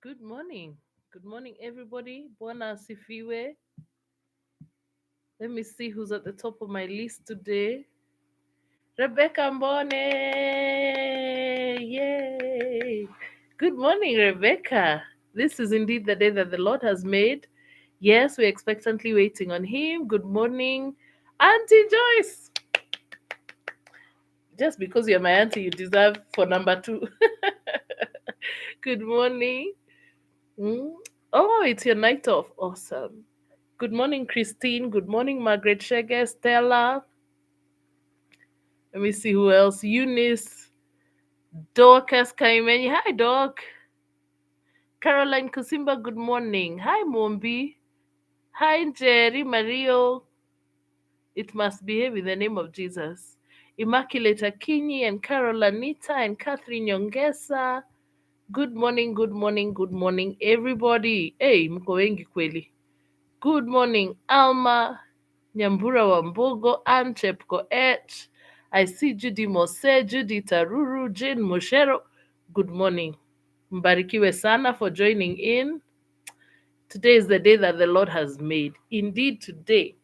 Good morning. Good morning, everybody. Buona Sifiwe. Let me see who's at the top of my list today. Rebecca Mbone. Yay. Good morning, Rebecca. This is indeed the day that the Lord has made. Yes, we're expectantly waiting on Him. Good morning, Auntie Joyce. Just because you're my auntie, you deserve for number two. Good morning. Mm. Oh, it's your night off. Awesome. Good morning, Christine. Good morning, Margaret Shege, Stella. Let me see who else. Eunice, Dorcas Kaimenyi. Hi, Doc. Caroline Kusimba, good morning. Hi, Mombi. Hi, Jerry Mario. It must behave in the name of Jesus. Immaculate Akinyi and Carol Anita and Catherine Nyongesa. Good morning, good morning, good morning, everybody. Hey, mko wengi kweli. Good morning, Alma, Nyambura Wambogo, Ann Chepkoech. I see Judy Mose, Judy Taruru, Jane Moshero. Good morning. Mbarikiwe sana for joining in. Today is the day that the Lord has made. Indeed, today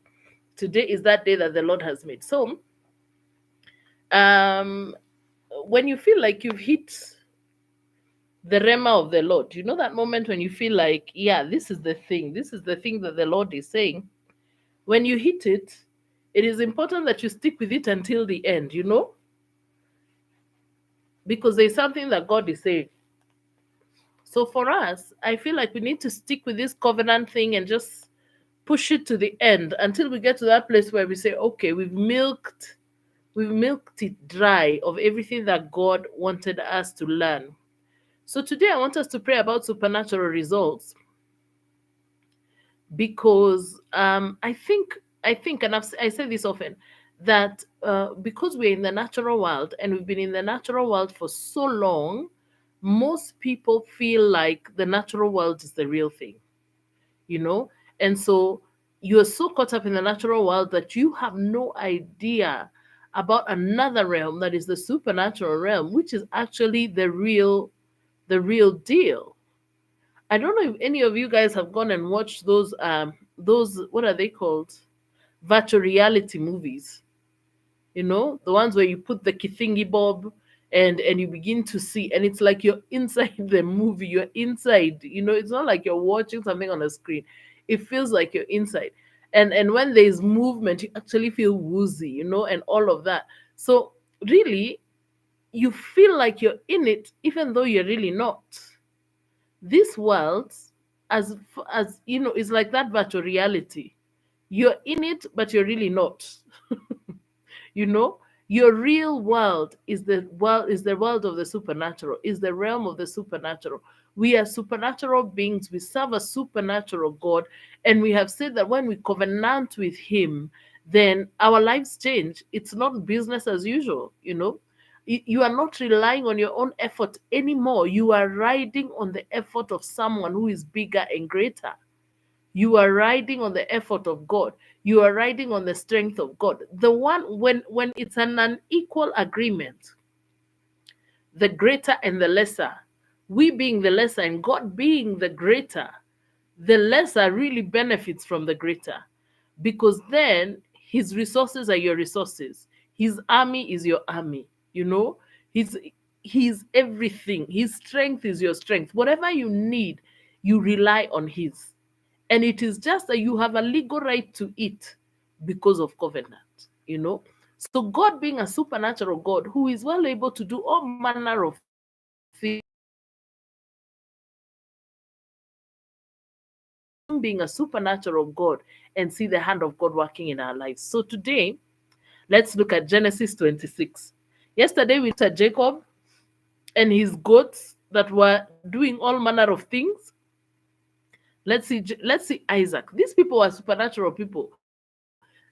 is that day that the Lord has made. So, um, when you feel like you've hit the rema of the Lord, you know that moment when you feel like, yeah, this is the thing that the Lord is saying. When you hit it, it is important that you stick with it until the end, because there's something that God is saying. So for us, I feel like we need to stick with this covenant thing and just push it to the end until we get to that place where we say, okay, we've milked it dry of everything that God wanted us to learn. So today I want us to pray about supernatural results because I think, and I say this often, that because we're in the natural world and we've been in the natural world for so long, most people feel like the natural world is the real thing, you know, and so you're so caught up in the natural world that you have no idea about another realm that is the supernatural realm, which is actually the real deal. I don't know if any of you guys have gone and watched those what are they called? Virtual reality movies. The ones where you put the kithingi bob and you begin to see, and it's like you're inside the movie, you're inside, it's not like you're watching something on a screen. It feels like you're inside. And when there's movement, you actually feel woozy, and all of that. So really, you feel like you're in it even though you're really not. This world, as you know, is like that virtual reality. You're in it but you're really not. you know your real world is the world of the supernatural, is the realm of the supernatural. We are supernatural beings, we serve a supernatural God, and we have said that when we covenant with Him, then our lives change. It's not business as usual. You are not relying on your own effort anymore. You are riding on the effort of someone who is bigger and greater. You are riding on the effort of God. You are riding on the strength of God. The one, when it's an unequal agreement, the greater and the lesser, we being the lesser and God being the greater, the lesser really benefits from the greater, because then his resources are your resources. His army is your army. His his everything. His strength is your strength. Whatever you need, you rely on his. And it is just that you have a legal right to it because of covenant. So God being a supernatural God who is well able to do all manner of things, him being a supernatural God, and see the hand of God working in our lives. So today, let's look at Genesis 26. Yesterday we looked at Jacob and his goats that were doing all manner of things. Let's see Isaac. These people were supernatural people.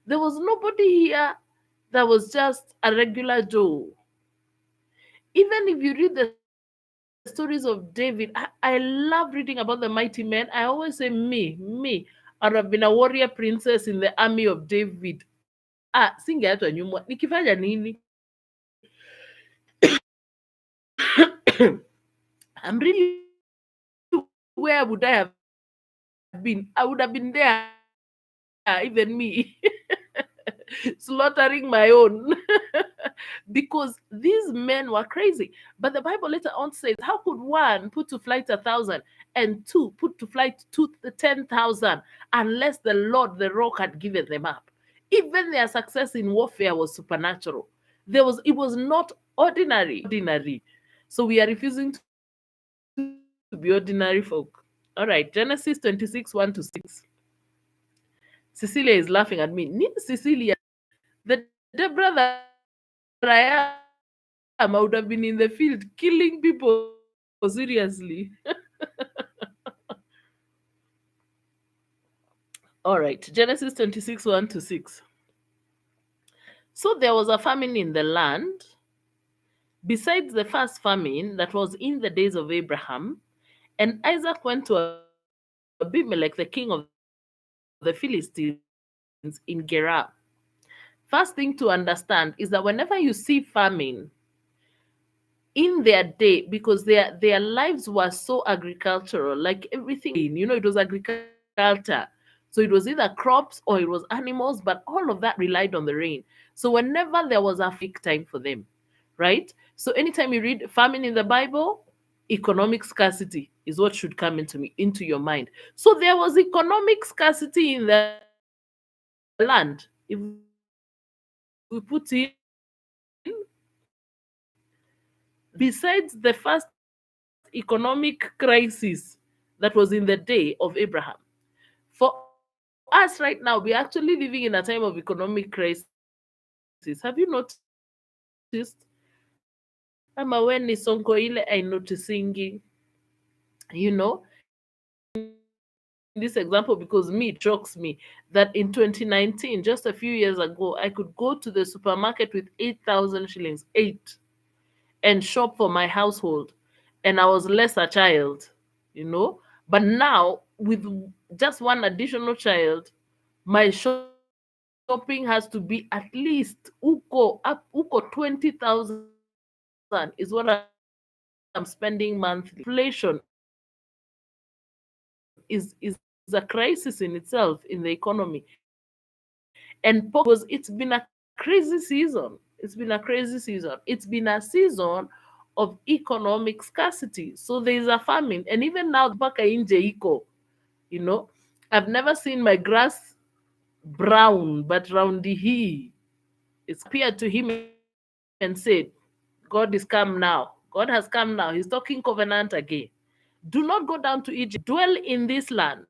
There was nobody here that was just a regular Joe. Even if you read the stories of David, I love reading about the mighty men. I always say, me, I'd have been a warrior princess in the army of David. Singeachwa nyuma nikifanya nini? I'm really worried about the future. where would I have been? I would have been there, even me, slaughtering my own. Because these men were crazy. But the Bible later on says, how could one put to flight 1,000 and two put to flight 10,000 unless the Lord, the rock, had given them up? Even their success in warfare was supernatural. It was not ordinary. So we are refusing to be ordinary folk. All right, Genesis 26, 1-6. Cecilia is laughing at me. Cecilia, the Deborah that I am, I would have been in the field killing people seriously. All right, Genesis 26, 1-6. So there was a famine in the land, besides the first famine that was in the days of Abraham. And Isaac went to Abimelech, the king of the Philistines, in Gerar. First thing to understand is that whenever you see famine in their day, because their lives were so agricultural, like everything was based on rain. It was agriculture. So it was either crops or it was animals, but all of that relied on the rain. So whenever there was a famine, it was a big time for them, right? So anytime you read famine in the Bible, economic scarcity is what should come into your mind. So there was economic scarcity in the land. If we put in, besides the first economic crisis that was in the day of Abraham. For us right now, we're actually living in a time of economic crisis. Have you noticed? Ama when ni sonko ile I noticing, I'm using this example because me it shocks me that in 2019, just a few years ago, I could go to the supermarket with 8,000 shillings, and shop for my household, and I was less a child, But now, with just one additional child, my shopping has to be at least uko 20,000 is what I'm spending monthly. Inflation is a crisis in itself in the economy. And poverty is becoming a crisis in itself in the economy. And because it's been a crazy season. It's been a crazy season. It's been a season of economic scarcity. So there is a famine. And even now, the baka inje iko, you know, I've never seen my grass brown, but roundy he. It's appeared to him and said, God is come now. God has come now. He's talking covenant again. Do not go down to Egypt. Dwell in this land,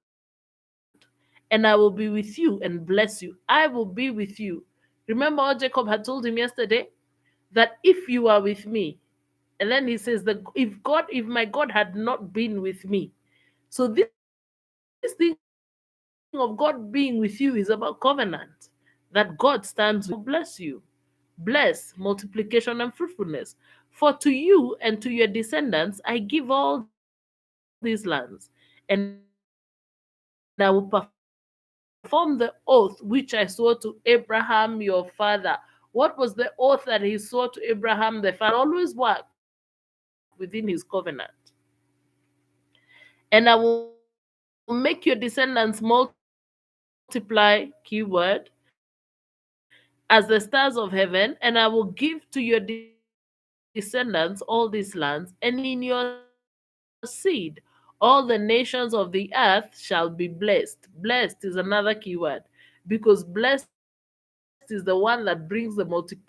and I will be with you and bless you. I will be with you. Remember what Jacob had told him yesterday? That if you are with me, and then he says that if my God had not been with me. So this thing of God being with you is about covenant. That God stands with you. I will bless you. Bless, multiplication, and fruitfulness. For to you and to your descendants I give all these lands, and I will perform the oath which I swore to Abraham your father. What was the oath that he swore to Abraham the father? That he will always work within his covenant, and I will make your descendants multiply, keyword, as the stars of heaven, and I will give to your descendants all these lands, and in your seed all the nations of the earth shall be blessed. Blessed is another keyword, because blessed is the one that brings the multiplication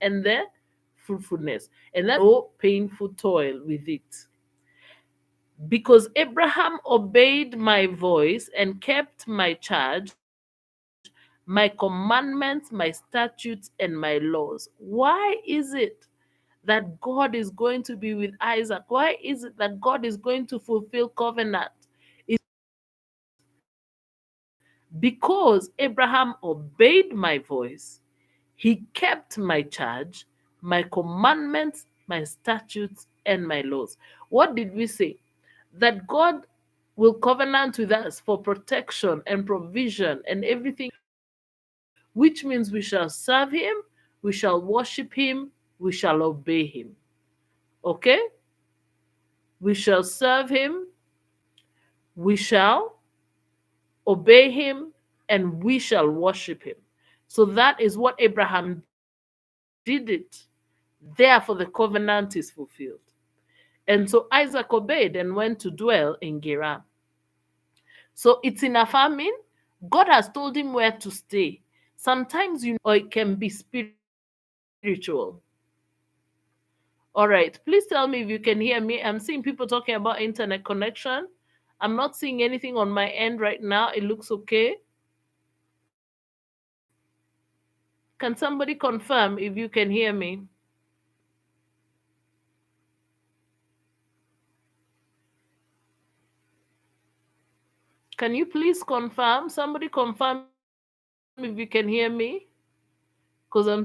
and the fruitfulness. And there is no painful toil with it, because Abraham obeyed my voice and kept my charge, my commandments, my statutes, and my laws. Why is it that God is going to be with Isaac? Why is it that God is going to fulfill covenant? It's because Abraham obeyed my voice, he kept my charge, my commandments, my statutes, and my laws. What did we say? That God will covenant with us for protection and provision and everything, which means we shall serve Him, we shall worship Him, we shall obey Him. Okay? We shall serve him, we shall obey him, and we shall worship him. So that is what Abraham did it. Therefore, the covenant is fulfilled. And so Isaac obeyed and went to dwell in Gerar. So it's in a famine. God has told him where to stay. Sometimes or it can be spiritual. All right. Please tell me if you can hear me. I'm seeing people talking about internet connection. I'm not seeing anything on my end right now. It looks okay. Can somebody confirm if you can hear me? Can you please confirm? Somebody confirm if you can hear me? Because I'm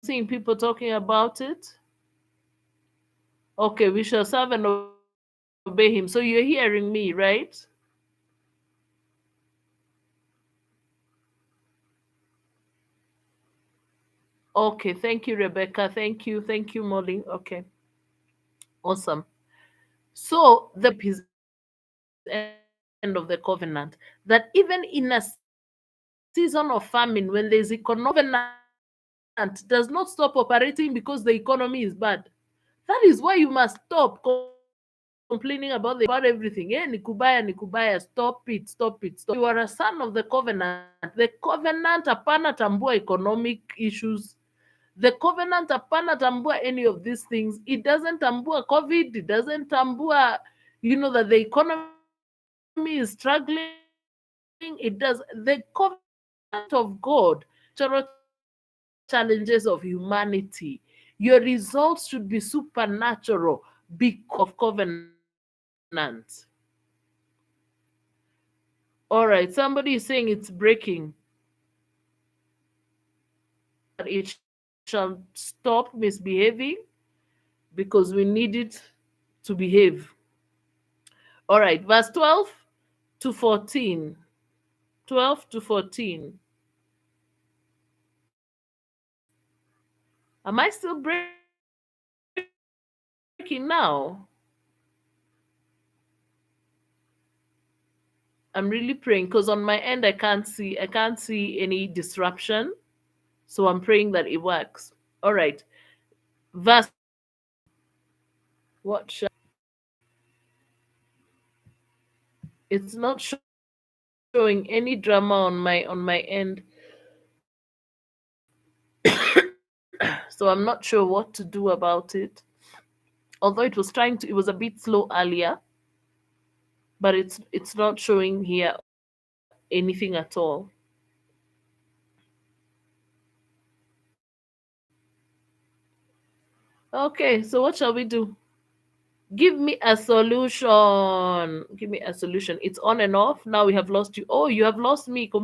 seeing people talking about it. Okay, we shall serve and obey him. So you're hearing me, right? Okay, thank you, Rebecca. Thank you, Molly. Okay, awesome. So the Bible says at the end of the covenant that even in a season of famine, when there's economic covenant does not stop operating because the economy is bad. That is why you must stop complaining about about everything. Nikubaya, Nikubaya, stop it, stop it, stop it. If you are a son of the covenant hapana tambua economic issues. The covenant hapana tambua any of these things. It doesn't tambua COVID. It doesn't tambua, that the economy is struggling. It does. The covenant of God doesn't handle natural challenges of humanity. Your results should be supernatural because of covenant. All right, somebody is saying it's breaking. It shall stop misbehaving because we need it to behave. All right, verse 12 to 14. 12 to 14. Am I still breaking now? I'm really praying because on my end I can't see any disruption. So I'm praying that it works. All right. Verse 14. What shall It's not showing any drama on my end. So I'm not sure what to do about it. Although it was a bit slow earlier, but it's not showing here anything at all. Okay, so what shall we do? Give me a solution. Give me a solution. It's on and off. Now we have lost you. Oh, you have lost me completely.